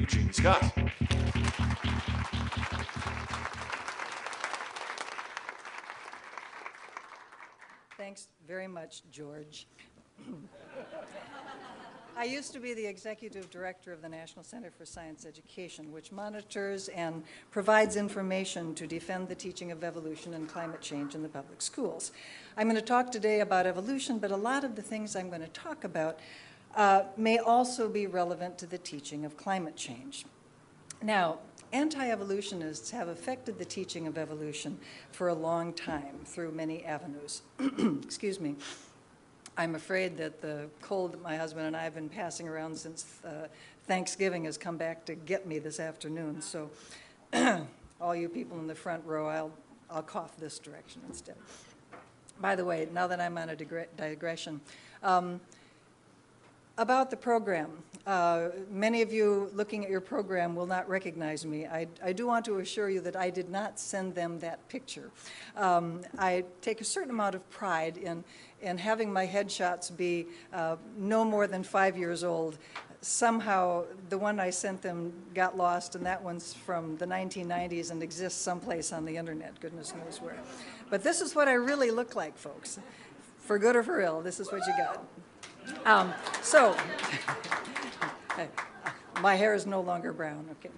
Eugene Scott. Thanks very much, George. I used to be the executive director of the National Center for Science Education, which monitors and provides information to defend the teaching of evolution and climate change in the public schools. I'm going to talk today about evolution, but a lot of the things I'm going to talk about may also be relevant to the teaching of climate change. Now, anti-evolutionists have affected the teaching of evolution for a long time through many avenues. Excuse me. I'm afraid that the cold that my husband and I have been passing around since Thanksgiving has come back to get me this afternoon. So all you people in the front row, I'll cough this direction instead. By the way, now that I'm on a digression, about the program, many of you looking at your program will not recognize me. I do want to assure you that I did not send them that picture. I take a certain amount of pride in having my headshots be no more than 5 years old. Somehow the one I sent them got lost, and that one's from the 1990s and exists someplace on the internet, goodness knows where. But this is what I really look like, folks. For good or for ill, this is what you got. My hair is no longer brown, okay.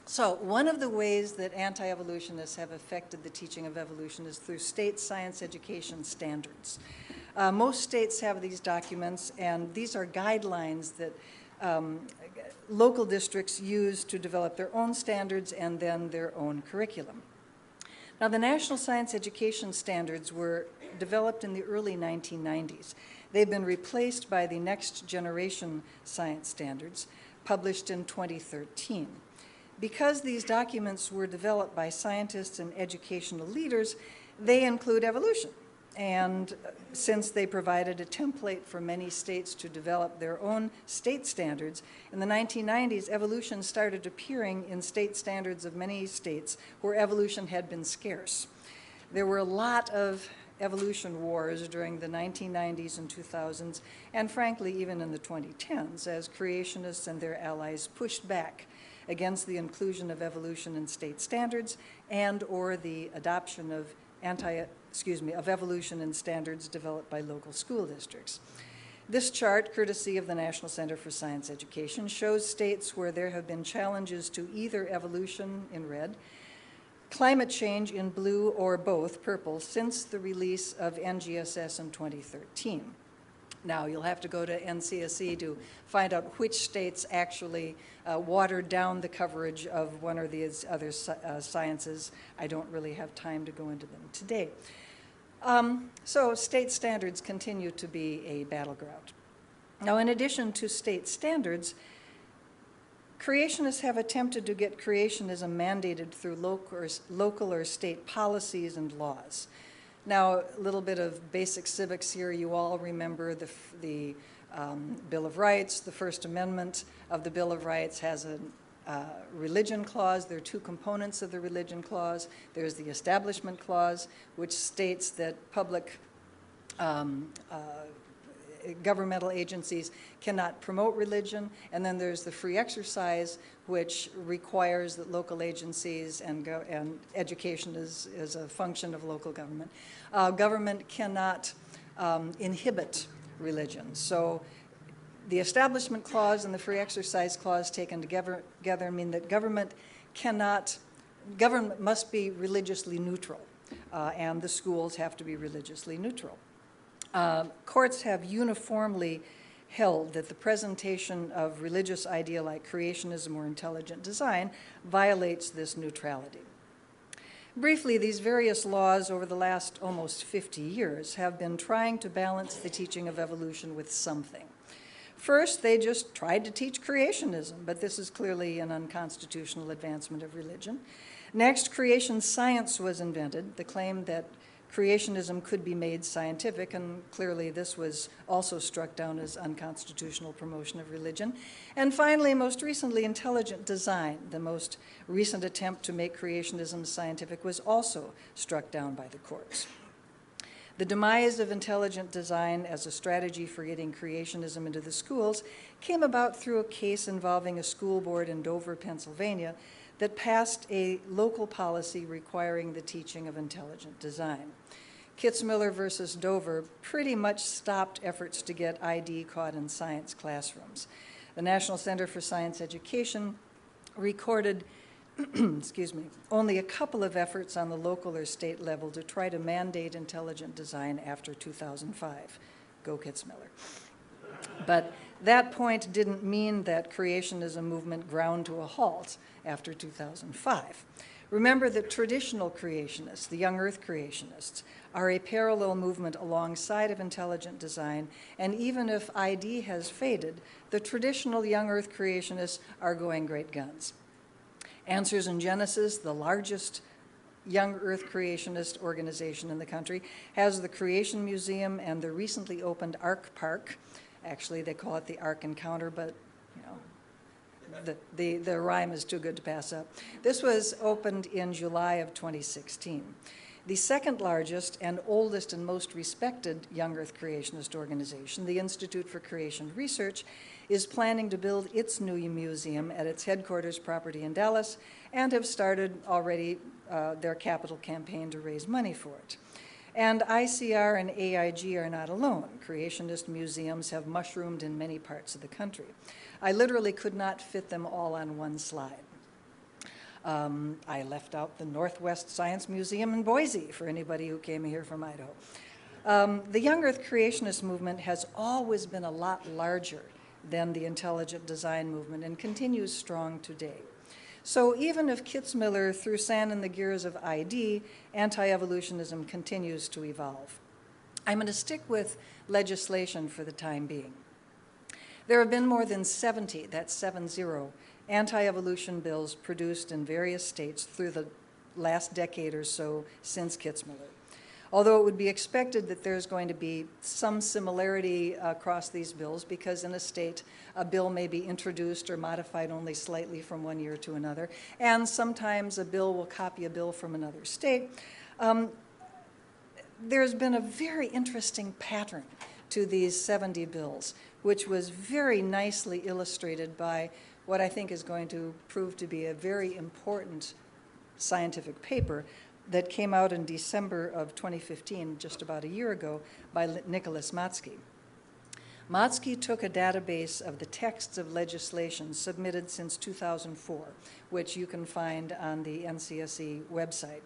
So one of the ways that anti-evolutionists have affected the teaching of evolution is through state science education standards. Most states have these documents, and these are guidelines that local districts use to develop their own standards and then their own curriculum. Now, the National Science Education Standards were developed in the early 1990s. They've been replaced by the Next Generation Science Standards, published in 2013. Because these documents were developed by scientists and educational leaders, they include evolution. And since they provided a template for many states to develop their own state standards, in the 1990s, evolution started appearing in state standards of many states where evolution had been scarce. There were a lot of evolution wars during the 1990s and 2000s, and frankly, even in the 2010s, as creationists and their allies pushed back against the inclusion of evolution in state standards and or the adoption of evolution in standards developed by local school districts. This chart, courtesy of the National Center for Science Education, shows states where there have been challenges to either evolution in red, climate change in blue, or both, purple, since the release of NGSS in 2013. Now, you'll have to go to NCSE to find out which states actually watered down the coverage of one or the other sciences. I don't really have time to go into them today. So state standards continue to be a battleground. Now, in addition to state standards, creationists have attempted to get creationism mandated through local or state policies and laws. Now, a little bit of basic civics here. You all remember the Bill of Rights. The First Amendment of the Bill of Rights has a religion clause. There are two components of the religion clause. There's the Establishment Clause, which states that public governmental agencies cannot promote religion, and then there's the free exercise, which requires that local agencies and education is a function of local government. Government cannot inhibit religion. So the Establishment Clause and the Free Exercise Clause taken together mean that government must be religiously neutral, and the schools have to be religiously neutral. Courts have uniformly held that the presentation of religious idea like creationism or intelligent design violates this neutrality. Briefly, these various laws over the last almost 50 years have been trying to balance the teaching of evolution with something. First, they just tried to teach creationism, but this is clearly an unconstitutional advancement of religion. Next, creation science was invented, the claim that creationism could be made scientific, and clearly this was also struck down as unconstitutional promotion of religion. And finally, most recently, intelligent design, the most recent attempt to make creationism scientific, was also struck down by the courts. The demise of intelligent design as a strategy for getting creationism into the schools came about through a case involving a school board in Dover, Pennsylvania, that passed a local policy requiring the teaching of intelligent design. Kitzmiller versus Dover pretty much stopped efforts to get ID caught in science classrooms. The National Center for Science Education recorded excuse me, only a couple of efforts on the local or state level to try to mandate intelligent design after 2005. Go Kitzmiller. But that point didn't mean that creationism movement ground to a halt after 2005. Remember that traditional creationists, the young earth creationists, are a parallel movement alongside of intelligent design, and even if ID has faded, the traditional young earth creationists are going great guns. Answers in Genesis, the largest young earth creationist organization in the country, has the Creation Museum and the recently opened Ark Park. Actually, they call it the Ark Encounter, but the rhyme is too good to pass up. This was opened in July of 2016. The second largest and oldest and most respected young earth creationist organization, the Institute for Creation Research, is planning to build its new museum at its headquarters property in Dallas and have started already their capital campaign to raise money for it. And ICR and AIG are not alone. Creationist museums have mushroomed in many parts of the country. I literally could not fit them all on one slide. I left out the Northwest Science Museum in Boise for anybody who came here from Idaho. The young earth creationist movement has always been a lot larger than the intelligent design movement and continues strong today. So even if Kitzmiller threw sand in the gears of ID, anti-evolutionism continues to evolve. I'm going to stick with legislation for the time being. There have been more than 70, that's 70, anti-evolution bills produced in various states through the last decade or so since Kitzmiller. Although it would be expected that there's going to be some similarity across these bills, because in a state, a bill may be introduced or modified only slightly from one year to another, and sometimes a bill will copy a bill from another state. There's been a very interesting pattern to these 70 bills, which was very nicely illustrated by what I think is going to prove to be a very important scientific paper that came out in December of 2015, just about a year ago, by Nicholas Matsky. Matsky took a database of the texts of legislation submitted since 2004, which you can find on the NCSE website,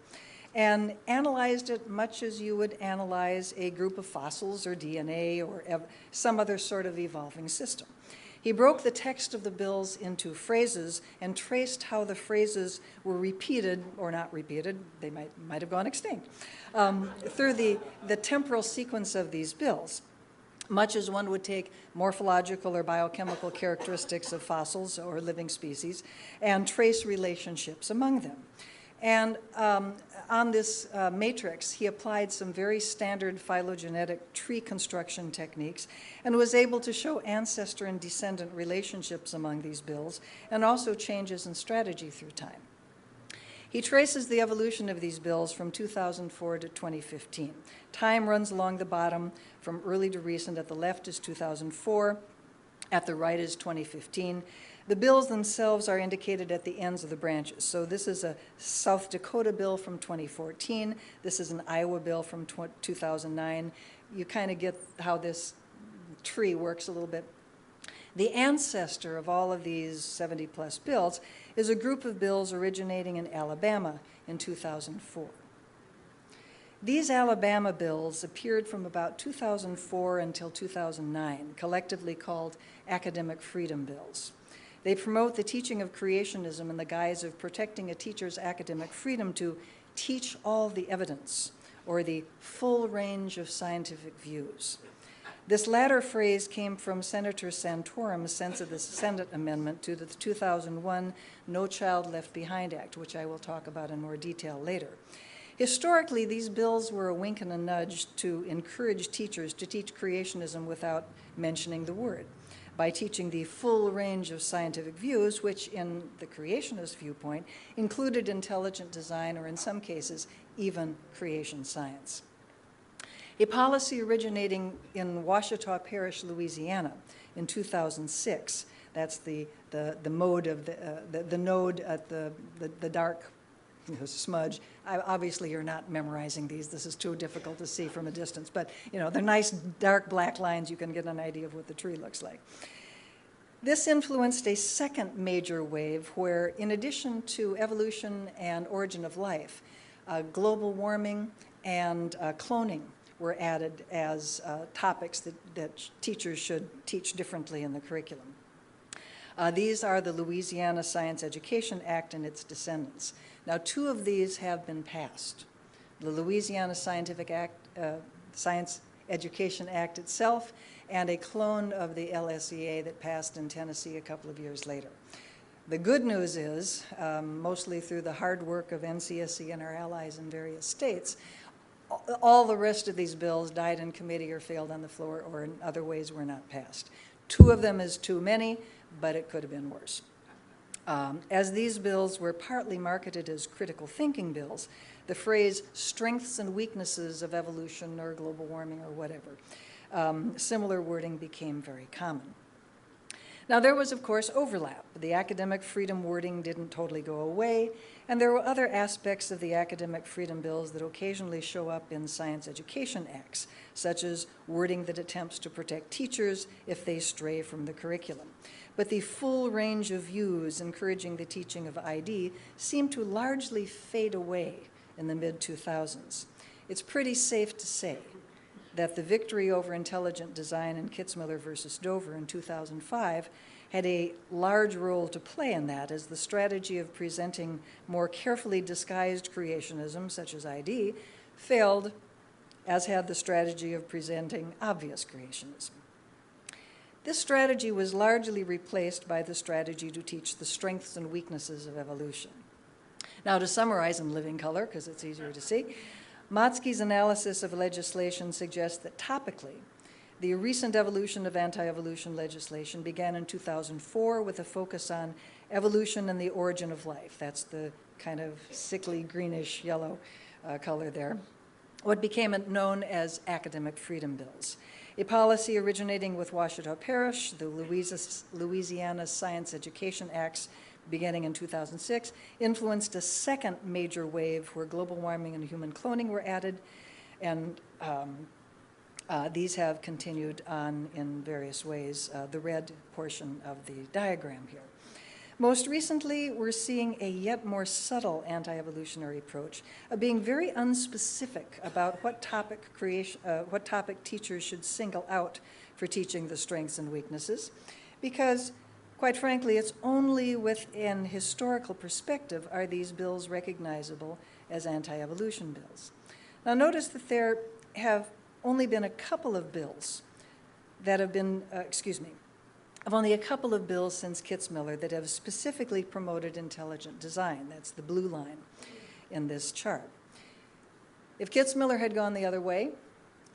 and analyzed it much as you would analyze a group of fossils or DNA or some other sort of evolving system. He broke the text of the bills into phrases and traced how the phrases were repeated or not repeated, they might have gone extinct, through the temporal sequence of these bills, much as one would take morphological or biochemical characteristics of fossils or living species and trace relationships among them. And on this matrix, he applied some very standard phylogenetic tree construction techniques and was able to show ancestor and descendant relationships among these bills and also changes in strategy through time. He traces the evolution of these bills from 2004 to 2015. Time runs along the bottom from early to recent. At the left is 2004. At the right is 2015. The bills themselves are indicated at the ends of the branches. So this is a South Dakota bill from 2014. This is an Iowa bill from 2009. You kind of get how this tree works a little bit. The ancestor of all of these 70-plus bills is a group of bills originating in Alabama in 2004. These Alabama bills appeared from about 2004 until 2009, collectively called academic freedom bills. They promote the teaching of creationism in the guise of protecting a teacher's academic freedom to teach all the evidence, or the full range of scientific views. This latter phrase came from Senator Santorum's Senate amendment to the 2001 No Child Left Behind Act, which I will talk about in more detail later. Historically, these bills were a wink and a nudge to encourage teachers to teach creationism without mentioning the word, by teaching the full range of scientific views, which in the creationist viewpoint included intelligent design, or in some cases, even creation science. A policy originating in Ouachita Parish, Louisiana in 2006, that's the mode of the node at the dark smudge. Obviously, you're not memorizing these. This is too difficult to see from a distance. But, they're nice dark black lines. You can get an idea of what the tree looks like. This influenced a second major wave where, in addition to evolution and origin of life, global warming and cloning were added as topics that teachers should teach differently in the curriculum. These are the Louisiana Science Education Act and its descendants. Now, 2 of these have been passed. The Louisiana Science Education Act itself, and a clone of the LSEA that passed in Tennessee a couple of years later. The good news is, mostly through the hard work of NCSC and our allies in various states, all the rest of these bills died in committee or failed on the floor or in other ways were not passed. 2 of them is too many, but it could have been worse. As these bills were partly marketed as critical thinking bills, the phrase strengths and weaknesses of evolution or global warming or whatever, similar wording became very common. Now, there was, of course, overlap. The academic freedom wording didn't totally go away, and there were other aspects of the academic freedom bills that occasionally show up in science education acts, such as wording that attempts to protect teachers if they stray from the curriculum. But the full range of views encouraging the teaching of ID seemed to largely fade away in the mid-2000s. It's pretty safe to say that the victory over intelligent design in Kitzmiller versus Dover in 2005 had a large role to play in that, as the strategy of presenting more carefully disguised creationism, such as ID, failed, as had the strategy of presenting obvious creationism. This strategy was largely replaced by the strategy to teach the strengths and weaknesses of evolution. Now, to summarize in living color, because it's easier to see, Motzky's analysis of legislation suggests that topically, the recent evolution of anti-evolution legislation began in 2004 with a focus on evolution and the origin of life. That's the kind of sickly greenish yellow color there. What became known as academic freedom bills. A policy originating with Ouachita Parish, the Louisiana Science Education Acts, beginning in 2006, influenced a second major wave where global warming and human cloning were added, and these have continued on in various ways, the red portion of the diagram here. Most recently, we're seeing a yet more subtle anti-evolutionary approach of being very unspecific about what topic teachers should single out for teaching the strengths and weaknesses, because quite frankly, it's only within historical perspective are these bills recognizable as anti-evolution bills. Now, notice that there have only been a couple of bills that have been, only a couple of bills since Kitzmiller that have specifically promoted intelligent design. That's the blue line in this chart. If Kitzmiller had gone the other way,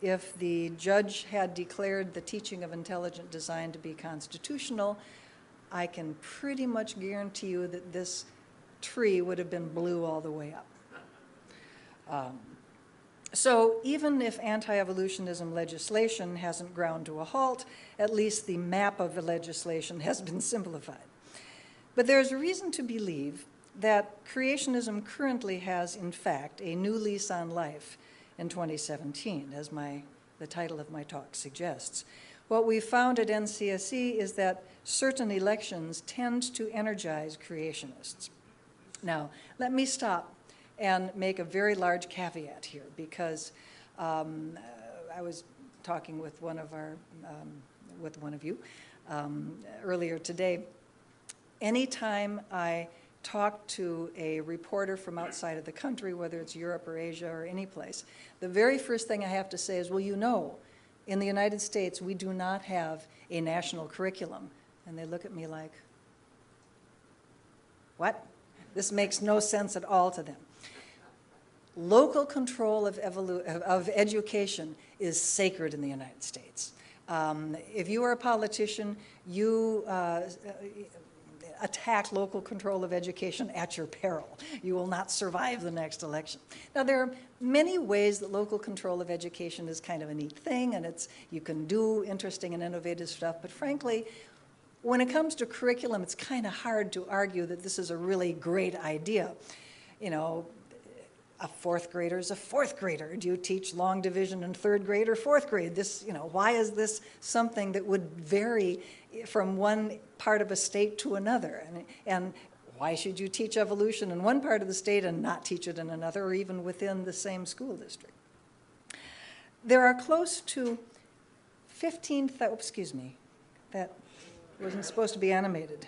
if the judge had declared the teaching of intelligent design to be constitutional, I can pretty much guarantee you that this tree would have been blue all the way up. So even if anti-evolutionism legislation hasn't ground to a halt, at least the map of the legislation has been simplified. But there's a reason to believe that creationism currently has, in fact, a new lease on life in 2017, as the title of my talk suggests. What we've found at NCSE is that certain elections tend to energize creationists. Now, let me stop and make a very large caveat here, because I was talking with one of you earlier today. Anytime I talk to a reporter from outside of the country, whether it's Europe or Asia or any place, the very first thing I have to say is, well, you know, in the United States, we do not have a national curriculum. And they look at me like, what? This makes no sense at all to them. Local control of education is sacred in the United States. If you are a politician, attack local control of education at your peril. You will not survive the next election. Now, there are many ways that local control of education is kind of a neat thing, and you can do interesting and innovative stuff, but frankly, when it comes to curriculum, it's kind of hard to argue that this is a really great idea. You know, a fourth grader is a fourth grader. Do you teach long division in third grade or fourth grade? This, you know, why is this something that would vary from one part of a state to another? And why should you teach evolution in one part of the state and not teach it in another, or even within the same school district? There are close to 15,000, excuse me, that wasn't supposed to be animated.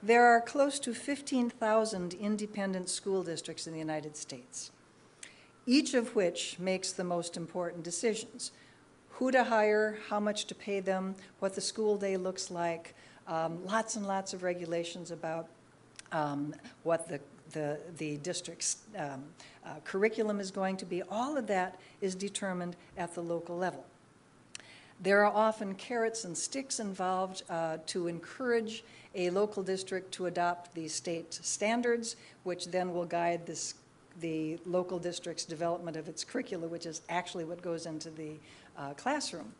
There are close to 15,000 independent school districts in the United States, each of which makes the most important decisions: who to hire, how much to pay them, what the school day looks like, lots and lots of regulations about what the district's curriculum is going to be. All of that is determined at the local level. There are often carrots and sticks involved to encourage a local district to adopt the state standards, which then will guide the local district's development of its curricula, which is actually what goes into the classroom.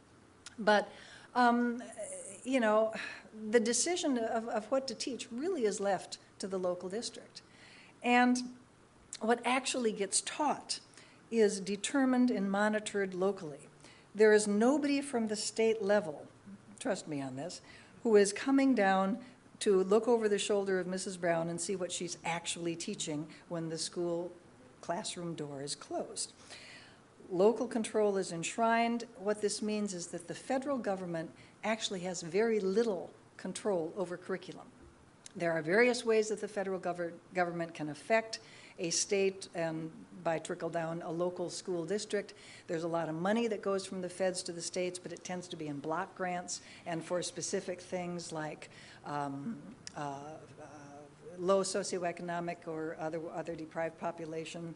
But, you know, the decision of what to teach really is left to the local district. And what actually gets taught is determined and monitored locally. There is nobody from the state level, trust me on this, who is coming down to look over the shoulder of Mrs. Brown and see what she's actually teaching when the school classroom door is closed. Local control is enshrined. What this means is that the federal government actually has very little control over curriculum. There are various ways that the federal government can affect a state and by trickle down a local school district. There's a lot of money that goes from the feds to the states, but it tends to be in block grants and for specific things like low socioeconomic or other deprived population.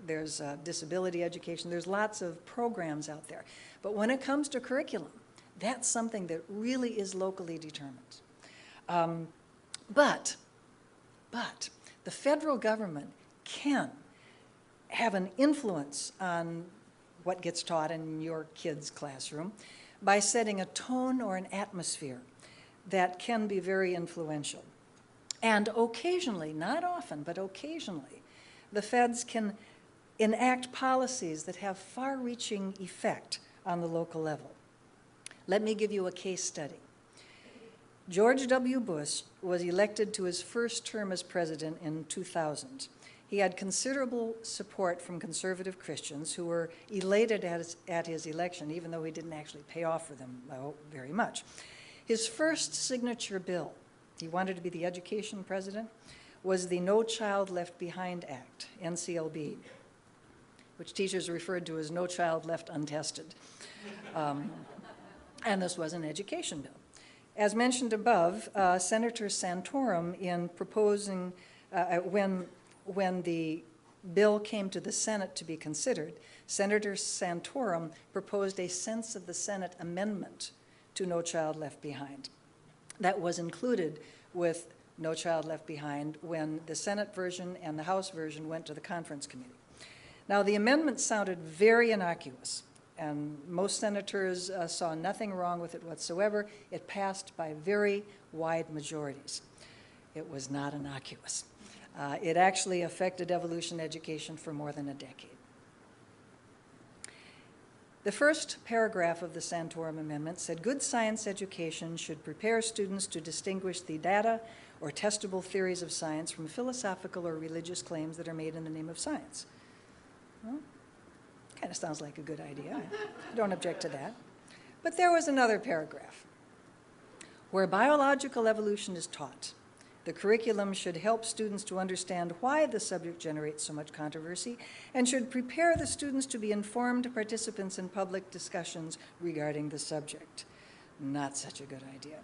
There's disability education. There's lots of programs out there. But when it comes to curriculum, that's something that really is locally determined. But the federal government can have an influence on what gets taught in your kid's classroom by setting a tone or an atmosphere that can be very influential. And occasionally, not often, but occasionally, the feds can enact policies that have far-reaching effect on the local level. Let me give you a case study. George W. Bush was elected to his first term as president in 2000. He had considerable support from conservative Christians who were elated at his election, even though he didn't actually pay off for them very much. His first signature bill, he wanted to be the education president, was the No Child Left Behind Act, NCLB, which teachers referred to as No Child Left Untested. And this was an education bill. As mentioned above, Senator Santorum, in proposing, when the bill came to the Senate to be considered, Senator Santorum proposed a sense of the Senate amendment to No Child Left Behind. That was included with No Child Left Behind when the Senate version and the House version went to the conference committee. Now, the amendment sounded very innocuous, and most senators saw nothing wrong with it whatsoever. It passed by very wide majorities. It was not innocuous. It actually affected evolution education for more than a decade. The first paragraph of the Santorum Amendment said, good science education should prepare students to distinguish the data or testable theories of science from philosophical or religious claims that are made in the name of science. Well, kind of sounds like a good idea. I don't object to that. But there was another paragraph. Where biological evolution is taught, the curriculum should help students to understand why the subject generates so much controversy and should prepare the students to be informed participants in public discussions regarding the subject. Not such a good idea.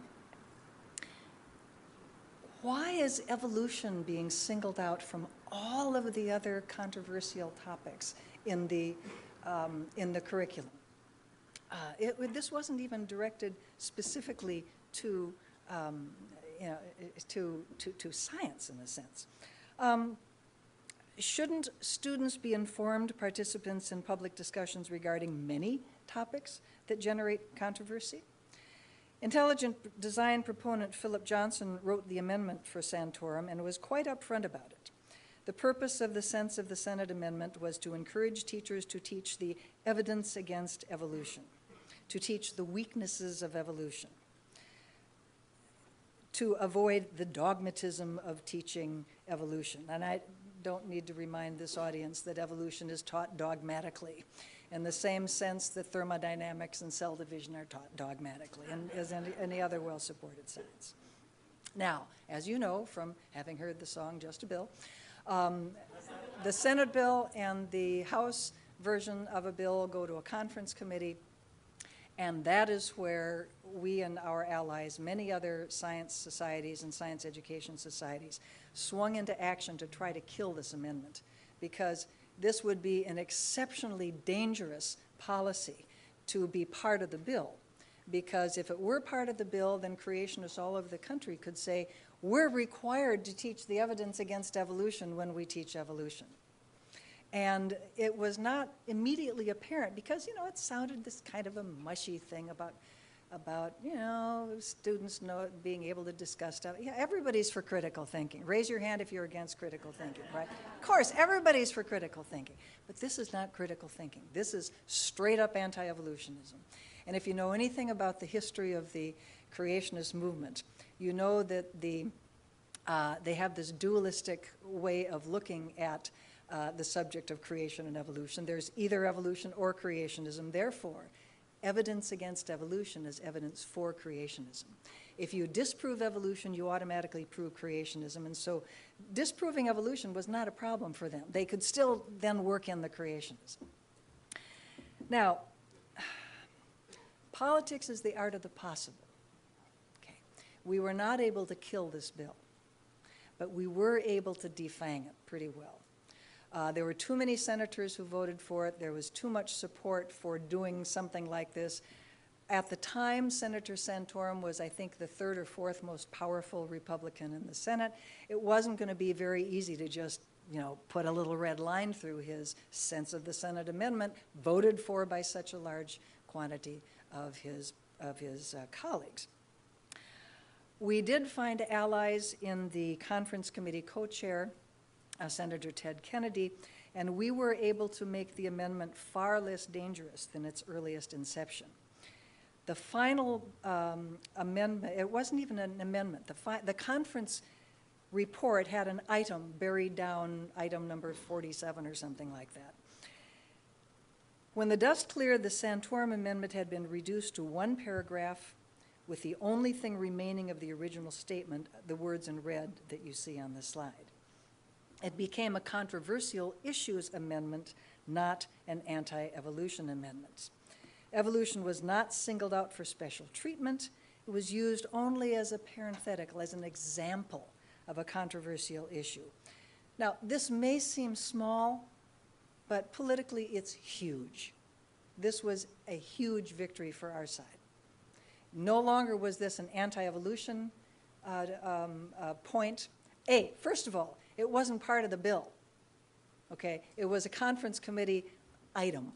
Why is evolution being singled out from all of the other controversial topics in the curriculum? This wasn't even directed specifically to you know, to science in a sense. Shouldn't students be informed participants in public discussions regarding many topics that generate controversy? Intelligent design proponent Philip Johnson wrote the amendment for Santorum and was quite upfront about it. The purpose of the sense of the Senate amendment was to encourage teachers to teach the evidence against evolution, to teach the weaknesses of evolution, to avoid the dogmatism of teaching evolution. And I don't need to remind this audience that evolution is taught dogmatically, in the same sense that thermodynamics and cell division are taught dogmatically, and as any other well-supported science. Now, as you know from having heard the song Just a Bill, the Senate bill and the House version of a bill go to a conference committee, and that is where we and our allies, many other science societies and science education societies, swung into action to try to kill this amendment, because this would be an exceptionally dangerous policy to be part of the bill. Because if it were part of the bill, then creationists all over the country could say, we're required to teach the evidence against evolution when we teach evolution. And it was not immediately apparent because, you know, it sounded this kind of a mushy thing about you know, students being able to discuss stuff. Yeah, everybody's for critical thinking. Raise your hand if you're against critical thinking, right? Of course, everybody's for critical thinking. But this is not critical thinking. This is straight up anti-evolutionism. And if you know anything about the history of the creationist movement, you know that they have this dualistic way of looking at the subject of creation and evolution. There's either evolution or creationism. Therefore, evidence against evolution is evidence for creationism. If you disprove evolution, you automatically prove creationism. And so disproving evolution was not a problem for them. They could still then work in the creationism. Now, politics is the art of the possible. Okay. We were not able to kill this bill, but we were able to defang it pretty well. There were too many senators who voted for it. There was too much support for doing something like this. At the time, Senator Santorum was, I think, the third or fourth most powerful Republican in the Senate. It wasn't going to be very easy to just, you know, put a little red line through his sense of the Senate amendment, voted for by such a large quantity of his colleagues. We did find allies in the conference committee co-chair, Senator Ted Kennedy, and we were able to make the amendment far less dangerous than its earliest inception. The final amendment, it wasn't even an amendment. The conference report had an item buried down, item number 47 or something like that. When the dust cleared, the Santorum amendment had been reduced to one paragraph with the only thing remaining of the original statement, the words in red that you see on the slide. It became a controversial issues amendment, not an anti-evolution amendment. Evolution was not singled out for special treatment. It was used only as a parenthetical, as an example of a controversial issue. Now, this may seem small, but politically it's huge. This was a huge victory for our side. No longer was this an anti-evolution point. First of all, it wasn't part of the bill, okay? It was a conference committee item,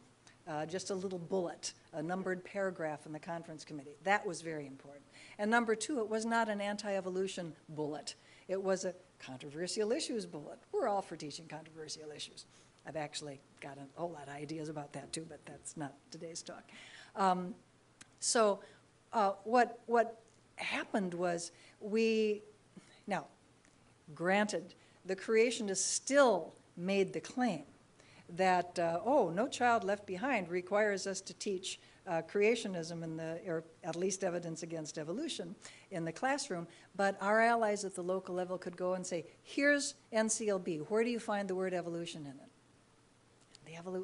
just a little bullet, a numbered paragraph in the conference committee. That was very important. And number two, it was not an anti-evolution bullet. It was a controversial issues bullet. We're all for teaching controversial issues. I've actually got a whole lot of ideas about that too, but that's not today's talk. What happened was now, granted, the creationists still made the claim that, no child left behind requires us to teach creationism or at least evidence against evolution in the classroom, but our allies at the local level could go and say, here's NCLB, where do you find the word evolution in it?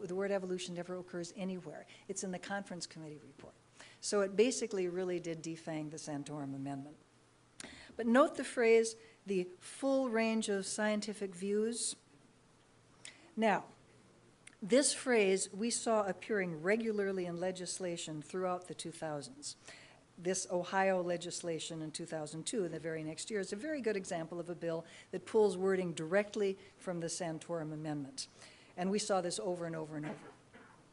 The word evolution never occurs anywhere. It's in the conference committee report. So it basically really did defang the Santorum Amendment. But note the phrase, the full range of scientific views. Now, this phrase we saw appearing regularly in legislation throughout the 2000s. this Ohio legislation in 2002, the very next year, is a very good example of a bill that pulls wording directly from the Santorum Amendment. And we saw this over and over and over,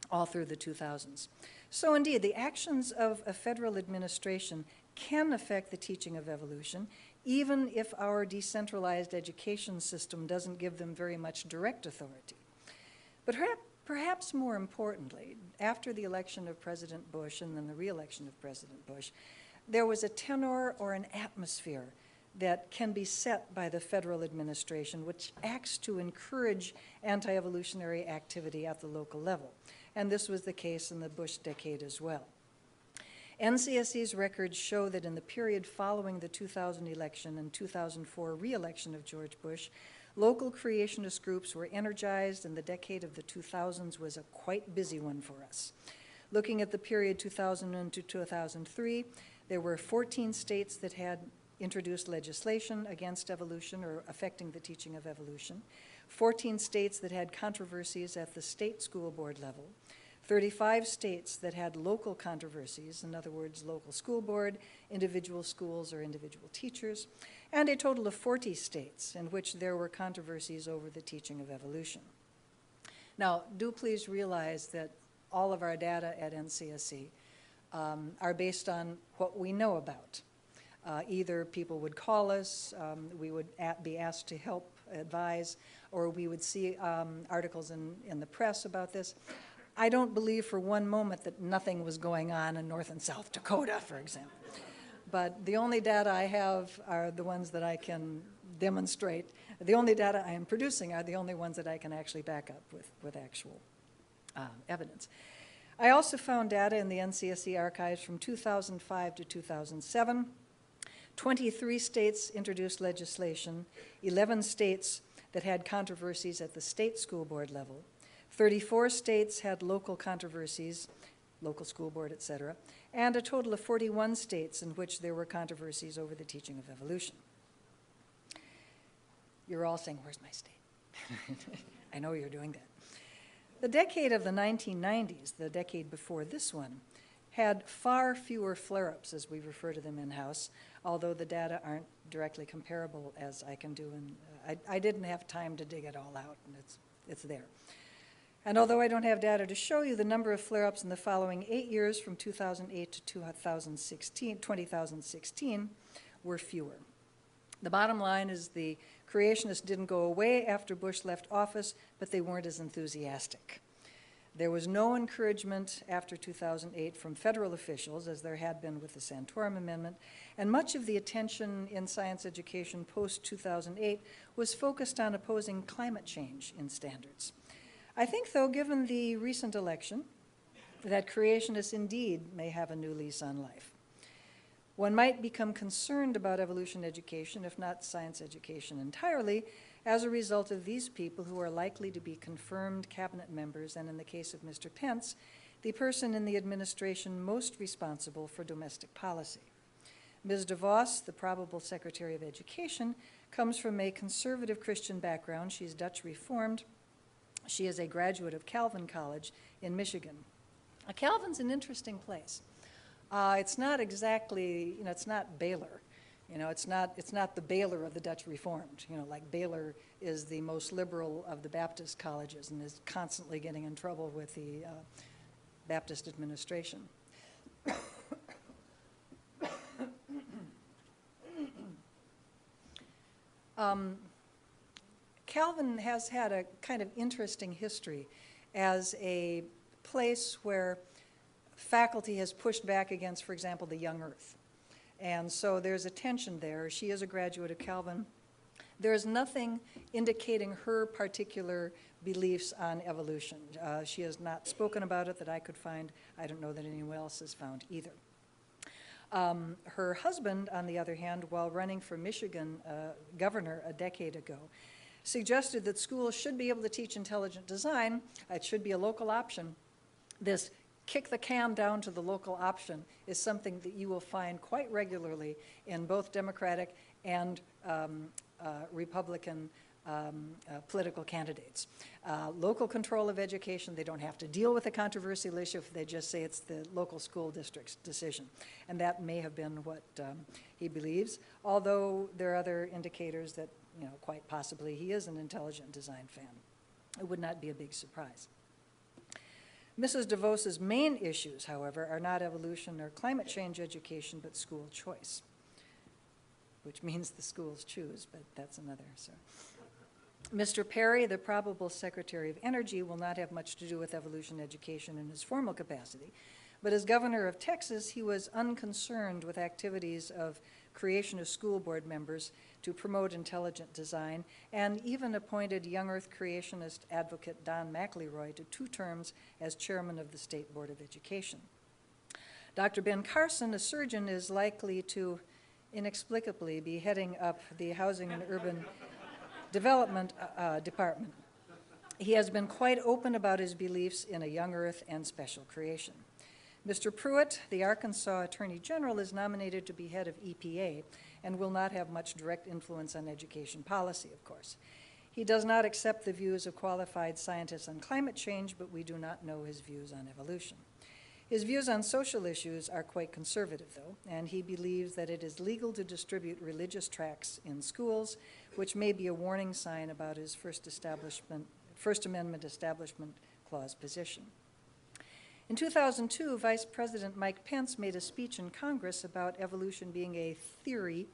all through the 2000s. So indeed, the actions of a federal administration can affect the teaching of evolution, even if our decentralized education system doesn't give them very much direct authority. But perhaps more importantly, after the election of President Bush and then the re-election of President Bush, there was a tenor or an atmosphere that can be set by the federal administration, which acts to encourage anti-evolutionary activity at the local level. And this was the case in the Bush decade as well. NCSE's records show that in the period following the 2000 election and 2004 re-election of George Bush, local creationist groups were energized, and the decade of the 2000s was a quite busy one for us. Looking at the period 2000 to 2003, there were 14 states that had introduced legislation against evolution or affecting the teaching of evolution, 14 states that had controversies at the state school board level, 35 states that had local controversies, in other words, local school board, individual schools, or individual teachers, and a total of 40 states in which there were controversies over the teaching of evolution. Now, do please realize that all of our data at NCSE are based on what we know about. Either people would call us, we would be asked to help advise, or we would see articles in the press about this. I don't believe for one moment that nothing was going on in North and South Dakota, for example. But the only data I have are the ones that I can demonstrate. The only data I am producing are the only ones that I can actually back up with actual evidence. I also found data in the NCSE archives from 2005 to 2007. 23 states introduced legislation, 11 states that had controversies at the state school board level, 34 states had local controversies, local school board, et cetera, and a total of 41 states in which there were controversies over the teaching of evolution. You're all saying, where's my state? I know you're doing that. The decade of the 1990s, the decade before this one, had far fewer flare-ups, as we refer to them in-house, although the data aren't directly comparable as I can do. And I didn't have time to dig it all out, and it's there. And although I don't have data to show you, the number of flare-ups in the following 8 years, from 2008 to 2016, were fewer. The bottom line is the creationists didn't go away after Bush left office, but they weren't as enthusiastic. There was no encouragement after 2008 from federal officials, as there had been with the Santorum Amendment, and much of the attention in science education post-2008 was focused on opposing climate change in standards. I think, though, given the recent election, that creationists indeed may have a new lease on life. One might become concerned about evolution education, if not science education entirely, as a result of these people who are likely to be confirmed cabinet members, and in the case of Mr. Pence, the person in the administration most responsible for domestic policy. Ms. DeVos, the probable Secretary of Education, comes from a conservative Christian background. She's Dutch Reformed. She is a graduate of Calvin College in Michigan. Calvin's an interesting place. It's not exactly, it's not Baylor. It's not the Baylor of the Dutch Reformed. Like Baylor is the most liberal of the Baptist colleges and is constantly getting in trouble with the Baptist administration. Calvin has had a kind of interesting history as a place where faculty has pushed back against, for example, the young earth. And so there's a tension there. She is a graduate of Calvin. There is nothing indicating her particular beliefs on evolution. She has not spoken about it that I could find. I don't know that anyone else has found either. Her husband, on the other hand, while running for Michigan governor a decade ago, suggested that schools should be able to teach intelligent design. It should be a local option. This kick the can down to the local option is something that you will find quite regularly in both Democratic and Republican political candidates. Local control of education, they don't have to deal with a controversial issue if they just say it's the local school district's decision. And that may have been what he believes, although there are other indicators that, quite possibly he is an intelligent design fan. It would not be a big surprise. Mrs. DeVos's main issues, however, are not evolution or climate change education, but school choice, which means the schools choose, but that's another story. Mr. Perry, the probable Secretary of Energy, will not have much to do with evolution education in his formal capacity, but as governor of Texas, he was unconcerned with activities of creationist school board members to promote intelligent design, and even appointed young earth creationist advocate Don McElroy to 2 terms as chairman of the State Board of Education. Dr. Ben Carson, a surgeon, is likely to inexplicably be heading up the Housing and Urban Development Department. He has been quite open about his beliefs in a young earth and special creation. Mr. Pruitt, the Arkansas Attorney General, is nominated to be head of EPA and will not have much direct influence on education policy, of course. He does not accept the views of qualified scientists on climate change, but we do not know his views on evolution. His views on social issues are quite conservative, though, and he believes that it is legal to distribute religious tracts in schools, which may be a warning sign about his First Amendment Establishment Clause position. In 2002, Vice President Mike Pence made a speech in Congress about evolution being a theory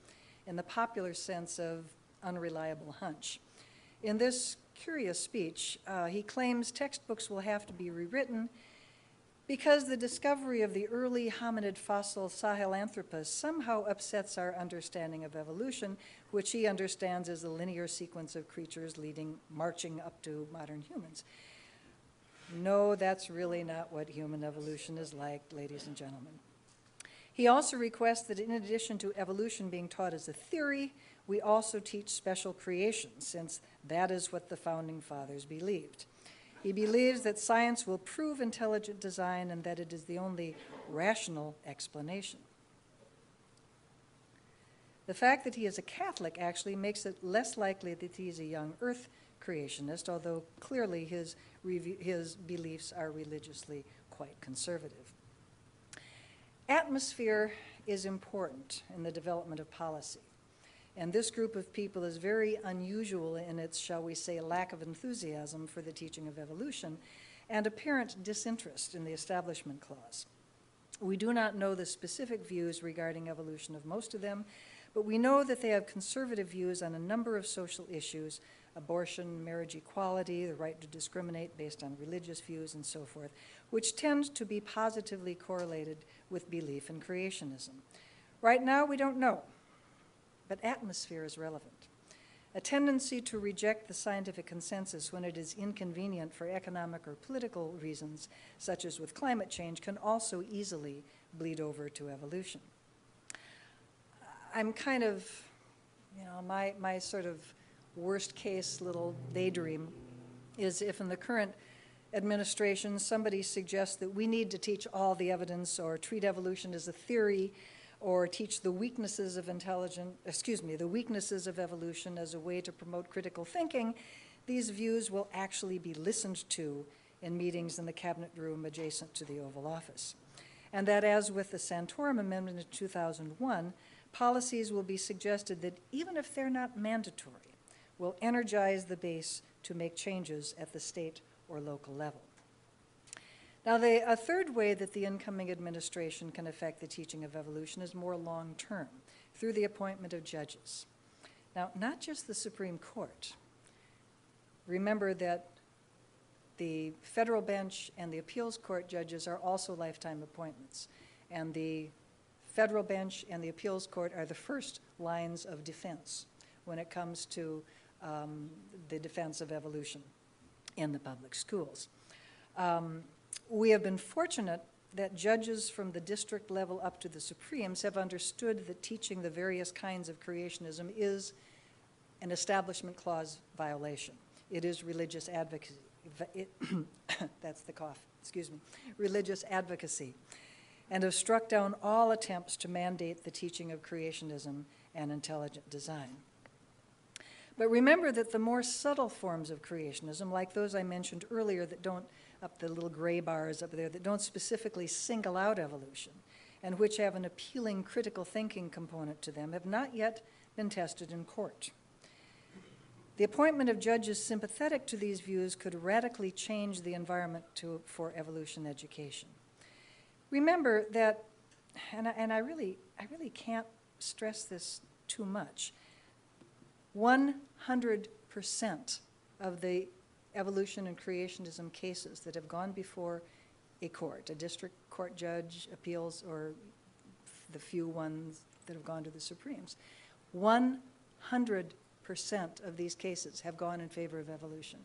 in the popular sense of unreliable hunch. In this curious speech, he claims textbooks will have to be rewritten because the discovery of the early hominid fossil Sahelanthropus somehow upsets our understanding of evolution, which he understands as a linear sequence of creatures marching up to modern humans. No, that's really not what human evolution is like, ladies and gentlemen. He also requests that in addition to evolution being taught as a theory, we also teach special creation, since that is what the Founding Fathers believed. He believes that science will prove intelligent design and that it is the only rational explanation. The fact that he is a Catholic actually makes it less likely that he is a young earth creationist, although clearly his beliefs are religiously quite conservative. Atmosphere is important in the development of policy, and this group of people is very unusual in its, shall we say, lack of enthusiasm for the teaching of evolution and apparent disinterest in the Establishment Clause. We do not know the specific views regarding evolution of most of them, but we know that they have conservative views on a number of social issues: abortion, marriage equality, the right to discriminate based on religious views, and so forth, which tend to be positively correlated with belief in creationism. Right now, we don't know, but atmosphere is relevant. A tendency to reject the scientific consensus when it is inconvenient for economic or political reasons, such as with climate change, can also easily bleed over to evolution. I'm kind of, my sort of worst case little daydream is if in the current administration somebody suggests that we need to teach all the evidence or treat evolution as a theory or teach the weaknesses of the weaknesses of evolution as a way to promote critical thinking, these views will actually be listened to in meetings in the cabinet room adjacent to the Oval Office. And that, as with the Santorum Amendment in 2001, policies will be suggested that, even if they're not mandatory, will energize the base to make changes at the state or local level. Now, a third way that the incoming administration can affect the teaching of evolution is more long-term, through the appointment of judges. Now, not just the Supreme Court. Remember that the federal bench and the appeals court judges are also lifetime appointments, and the federal bench and the appeals court are the first lines of defense when it comes to the defense of evolution in the public schools. We have been fortunate that judges from the district level up to the Supremes have understood that teaching the various kinds of creationism is an Establishment Clause violation. It is religious advocacy. That's the cough, excuse me. Religious advocacy, and have struck down all attempts to mandate the teaching of creationism and intelligent design. But remember that the more subtle forms of creationism, like those I mentioned earlier that don't, up the little gray bars up there, that don't specifically single out evolution, and which have an appealing critical thinking component to them, have not yet been tested in court. The appointment of judges sympathetic to these views could radically change the environment for evolution education. Remember that, and I really can't stress this too much, 100% of the evolution and creationism cases that have gone before a court, a district court judge, appeals, or the few ones that have gone to the Supremes, 100% of these cases have gone in favor of evolution.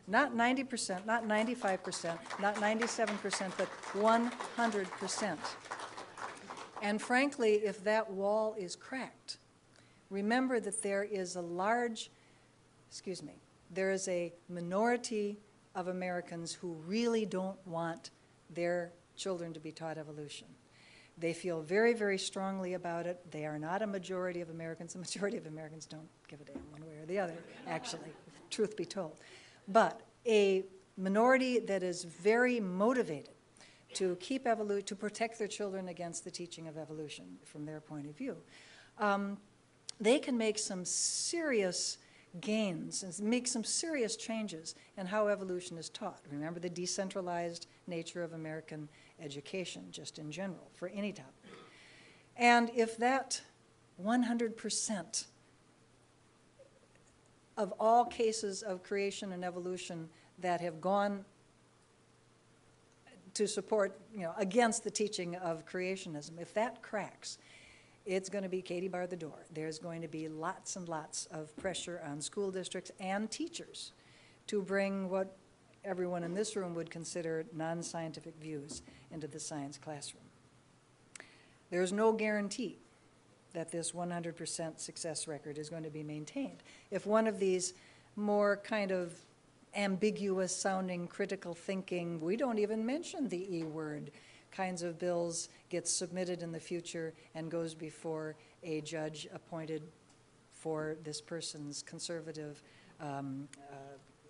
Not 90%, not 95%, not 97%, but 100%. And frankly, if that wall is cracked, remember that there is a minority of Americans who really don't want their children to be taught evolution. They feel very, very strongly about it. They are not a majority of Americans. The majority of Americans don't give a damn one way or the other, actually, truth be told. But a minority that is very motivated to to protect their children against the teaching of evolution from their point of view, they can make some serious gains and make some serious changes in how evolution is taught. Remember the decentralized nature of American education, just in general, for any topic. And if that 100% of all cases of creation and evolution that have gone to support, against the teaching of creationism, if that cracks, it's going to be Katie bar the door. There's going to be lots and lots of pressure on school districts and teachers to bring what everyone in this room would consider non-scientific views into the science classroom. There's no guarantee that this 100% success record is going to be maintained. If one of these more kind of ambiguous sounding critical thinking, we don't even mention the E word, kinds of bills gets submitted in the future and goes before a judge appointed for this person's conservative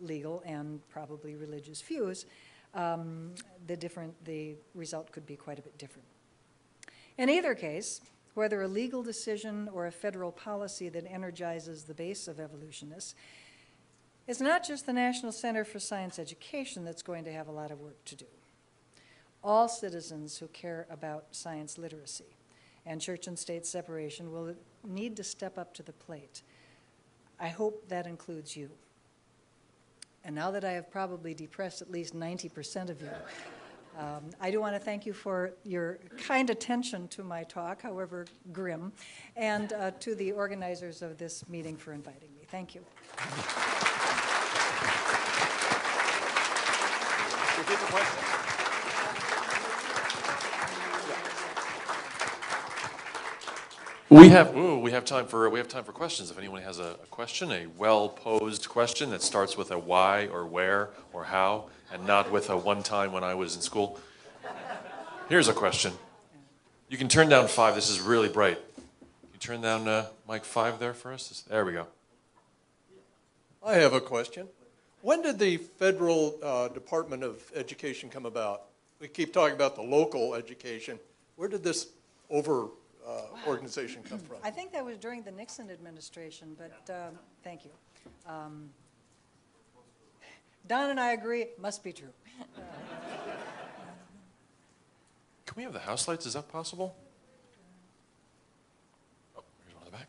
legal and probably religious views, the result could be quite a bit different. In either case, whether a legal decision or a federal policy that energizes the base of evolutionists, it's not just the National Center for Science Education that's going to have a lot of work to do. All citizens who care about science literacy and church and state separation will need to step up to the plate. I hope that includes you. And now that I have probably depressed at least 90% of you, I do want to thank you for your kind attention to my talk, however grim, and to the organizers of this meeting for inviting me. Thank you. Repeat the question. We have time for questions. If anyone has a question, a well-posed question that starts with a why or where or how, and not with a one time when I was in school. Here's a question. You can turn down 5. This is really bright. Can you turn down mic 5 there for us? There we go. I have a question. When did the Federal Department of Education come about? We keep talking about the local education. Where did this organization come from? I think that was during the Nixon administration, but thank you. Don and I agree, it must be true. Can we have the house lights? Is that possible? Oh, here's one in the back.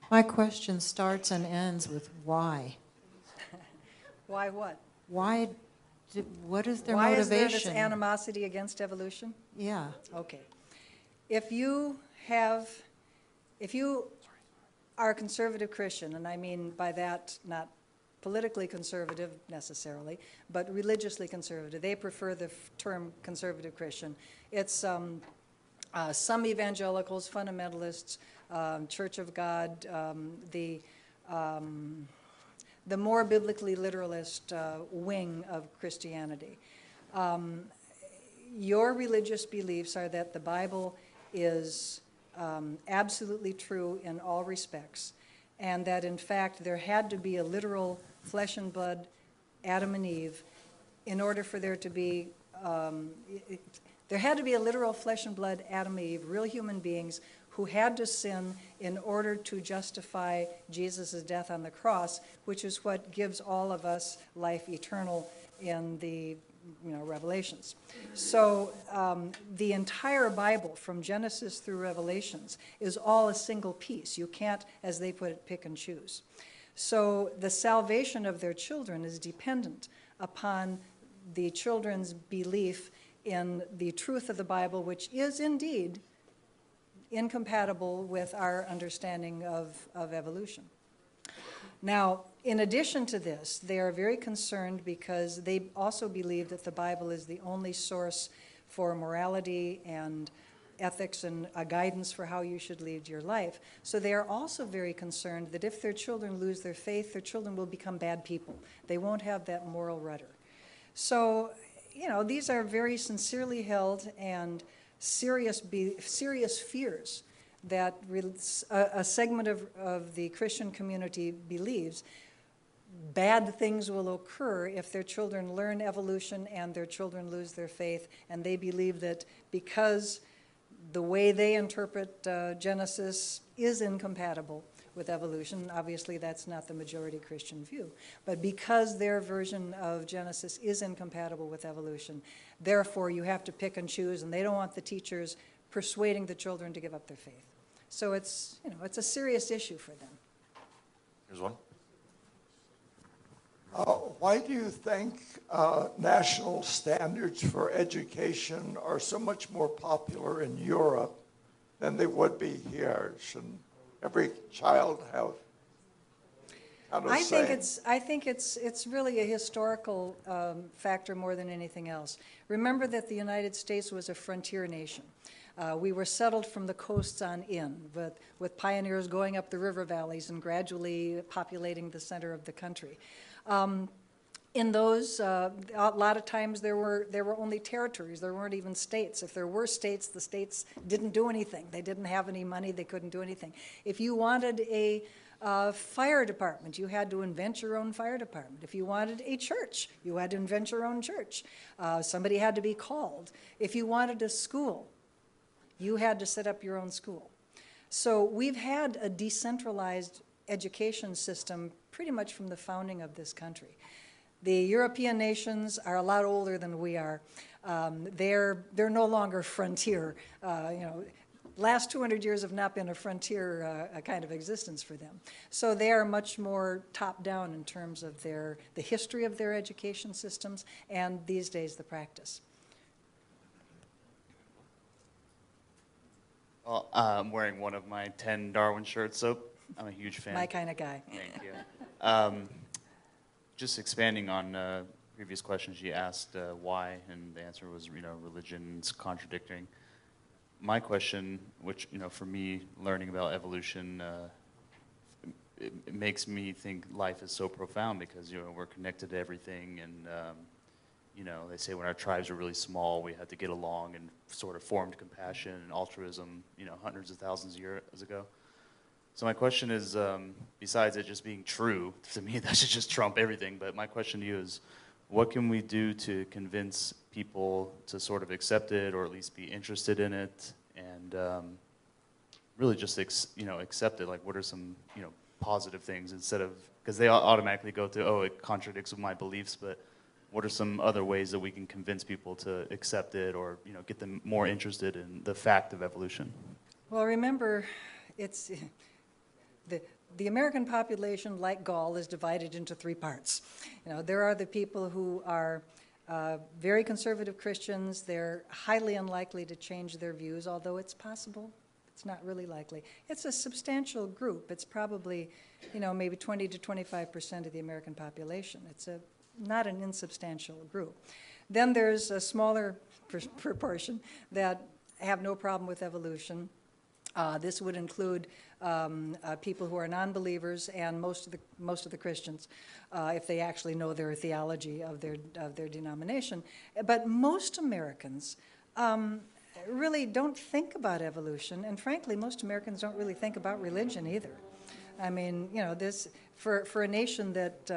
My question starts and ends with why. Why what? Why? What is their Why motivation? is there this animosity against evolution? Yeah. Okay. If you are a conservative Christian, and I mean by that not politically conservative necessarily, but religiously conservative, they prefer the term conservative Christian. It's some evangelicals, fundamentalists, Church of God, the more biblically literalist wing of Christianity. Your religious beliefs are that the Bible is absolutely true in all respects, and that in fact there had to be a literal flesh and blood Adam and Eve in order for there to be, there had to be a literal flesh and blood Adam and Eve, real human beings who had to sin in order to justify Jesus' death on the cross, which is what gives all of us life eternal in the Revelations. So the entire Bible, from Genesis through Revelations, is all a single piece. You can't, as they put it, pick and choose. So the salvation of their children is dependent upon the children's belief in the truth of the Bible, which is indeed incompatible with our understanding of evolution. Now, in addition to this, they are very concerned because they also believe that the Bible is the only source for morality and ethics and a guidance for how you should lead your life. So they are also very concerned that if their children lose their faith, their children will become bad people. They won't have that moral rudder. So, these are very sincerely held and serious fears that a segment of the Christian community believes bad things will occur if their children learn evolution and their children lose their faith, and they believe that because the way they interpret Genesis is incompatible with evolution. Obviously, that's not the majority Christian view. But because their version of Genesis is incompatible with evolution, therefore you have to pick and choose, and they don't want the teachers persuading the children to give up their faith. So it's a serious issue for them. Here's one. Why do you think national standards for education are so much more popular in Europe than they would be here? Shouldn't every child have I think it's really a historical factor more than anything else. Remember that the United States was a frontier nation. We were settled from the coasts on in, with pioneers going up the river valleys and gradually populating the center of the country. In those, a lot of times there were only territories. There weren't even states. If there were states, the states didn't do anything. They didn't have any money. They couldn't do anything. If you wanted a fire department, you had to invent your own fire department. If you wanted a church, you had to invent your own church. Somebody had to be called. If you wanted a school, you had to set up your own school. So we've had a decentralized education system pretty much from the founding of this country. The European nations are a lot older than we are. They're no longer frontier. Last 200 years have not been a frontier kind of existence for them. So they are much more top-down in terms of the history of their education systems and these days the practice. Well, I'm wearing one of my 10 Darwin shirts, so I'm a huge fan. My kind of guy. Thank you. Just expanding on previous questions, you asked why, and the answer was, religion's contradicting. My question, which, for me, learning about evolution, it makes me think life is so profound because, we're connected to everything, and, they say when our tribes are really small, we had to get along and sort of formed compassion and altruism, hundreds of thousands of years ago. So my question is, besides it just being true, to me that should just trump everything, but my question to you is, what can we do to convince people to sort of accept it or at least be interested in it and really just accept it? Like, what are some positive things instead of, because they automatically go to, oh, it contradicts with my beliefs, but what are some other ways that we can convince people to accept it or get them more interested in the fact of evolution? Well, remember, it's the American population, like Gaul, is divided into three parts. There are the people who are very conservative Christians. They're highly unlikely to change their views, although it's possible. It's not really likely. It's a substantial group. It's probably, maybe 20 to 25% of the American population. It's not an insubstantial group. Then there's a smaller proportion that have no problem with evolution. This would include people who are non-believers and most of the Christians, if they actually know their theology of their denomination. But most Americans really don't think about evolution, and frankly, most Americans don't really think about religion either. I mean, you know, this for a nation that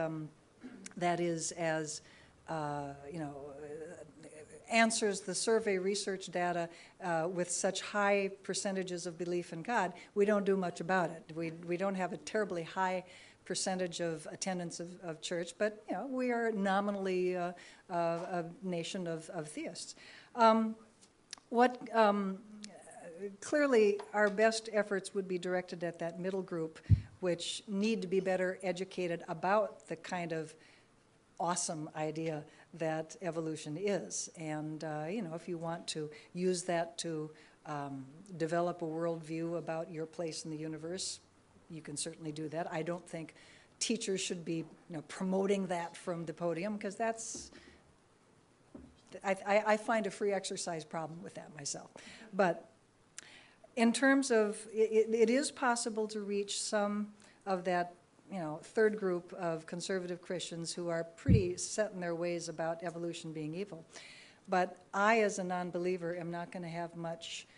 that is as you know, answers the survey research data with such high percentages of belief in God, we don't do much about it. We don't have a terribly high percentage of attendance of church, but you know, we are nominally a nation of theists. Clearly, our best efforts would be directed at that middle group, which need to be better educated about the kind of awesome idea that evolution is. And you know, if you want to use that to develop a worldview about your place in the universe, you can certainly do that. I don't think teachers should be, you know, promoting that from the podium, because that's, I find a free exercise problem with that myself. But in terms of, it is possible to reach some of that, you know, third group of conservative Christians who are pretty set in their ways about evolution being evil. But I, as a non-believer, am not going to have much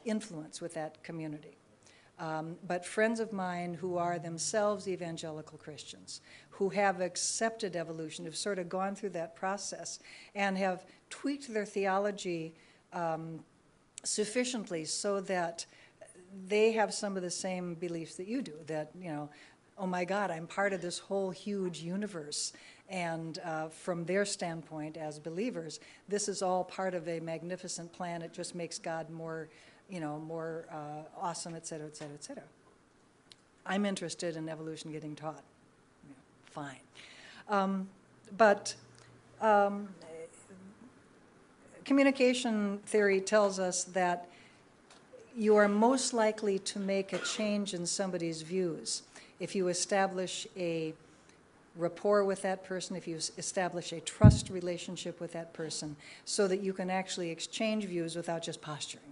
influence with that community. But friends of mine who are themselves evangelical Christians, who have accepted evolution, have sort of gone through that process and have tweaked their theology sufficiently so that they have some of the same beliefs that you do, that, you know, oh my God, I'm part of this whole huge universe. And from their standpoint as believers, this is all part of a magnificent plan. It just makes God more, you know, more awesome, et cetera, et cetera, et cetera. I'm interested in evolution getting taught. Yeah, fine. But communication theory tells us that you are most likely to make a change in somebody's views if you establish a rapport with that person, if you establish a trust relationship with that person, so that you can actually exchange views without just posturing.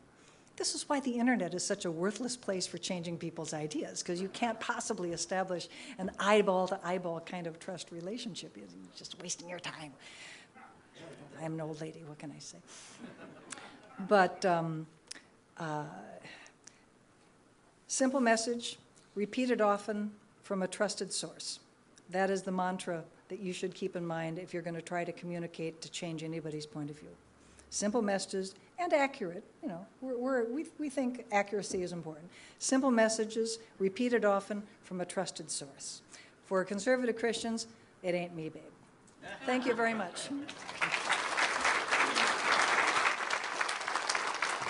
This is why the internet is such a worthless place for changing people's ideas, because you can't possibly establish an eyeball-to-eyeball kind of trust relationship. You're just wasting your time. I'm an old lady, what can I say? But simple message, repeated often from a trusted source. That is the mantra that you should keep in mind if you're going to try to communicate to change anybody's point of view. Simple messages and accurate, you know, we think accuracy is important. Simple messages repeated often from a trusted source. For conservative Christians, it ain't me, babe. Thank you very much.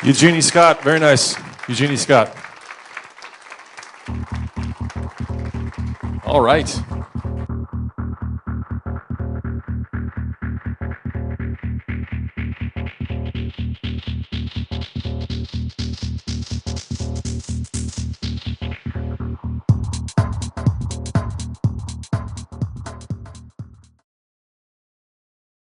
Eugenie Scott, very nice. Eugenie Scott. All right.